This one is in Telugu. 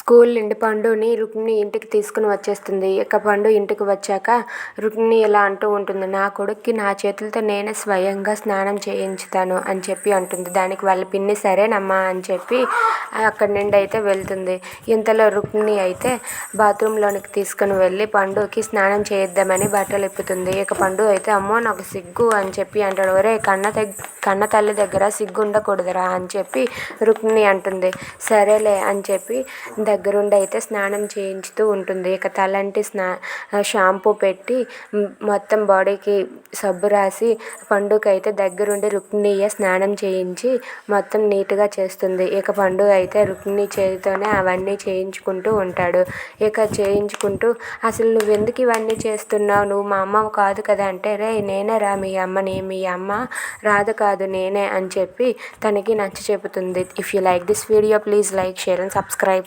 స్కూల్ నుండి పండుని రుక్మిణి ఇంటికి తీసుకుని వచ్చేస్తుంది. ఇక పండు ఇంటికి వచ్చాక రుక్మిణి ఇలా అంటూ ఉంటుంది, నా కొడుక్కి నా చేతులతో నేనే స్వయంగా స్నానం చేయించుతాను అని చెప్పి అంటుంది. దానికి వాళ్ళ పిన్ని సరేనమ్మా అని చెప్పి అక్కడి నుండి అయితే వెళ్తుంది. ఇంతలో రుక్మిణి అయితే బాత్రూంలోనికి తీసుకుని వెళ్ళి పండుకి స్నానం చేయిద్దామని బట్టలు ఇప్పుతుంది. ఇక పండు అయితే అమ్మో నాకు సిగ్గు అని చెప్పి అంటాడు. ఒరే కన్న తల్లి దగ్గర సిగ్గు ఉండకూడదురా అని చెప్పి రుక్మిణి అంటుంది. సరేలే అని చెప్పి దగ్గరుండి అయితే స్నానం చేయించుతూ ఉంటుంది. ఇక తలంటి షాంపూ పెట్టి మొత్తం బాడీకి సబ్బు రాసి పండుకైతే దగ్గరుండి రుక్మిణియే స్నానం చేయించి మొత్తం నీట్గా చేస్తుంది. ఇక పండు అయితే రుక్మిణి చేతితోనే అవన్నీ చేయించుకుంటూ ఉంటాడు. ఇక చేయించుకుంటూ అసలు నువ్వెందుకు ఇవన్నీ చేస్తున్నావు, నువ్వు మా అమ్మ కాదు కదా అంటే, రే నేనే రా మీ అమ్మని, మీ అమ్మ రాదు కాదు నేనే అని చెప్పి తనకి నచ్చ చెబుతుంది. If you like this video please like, share and subscribe.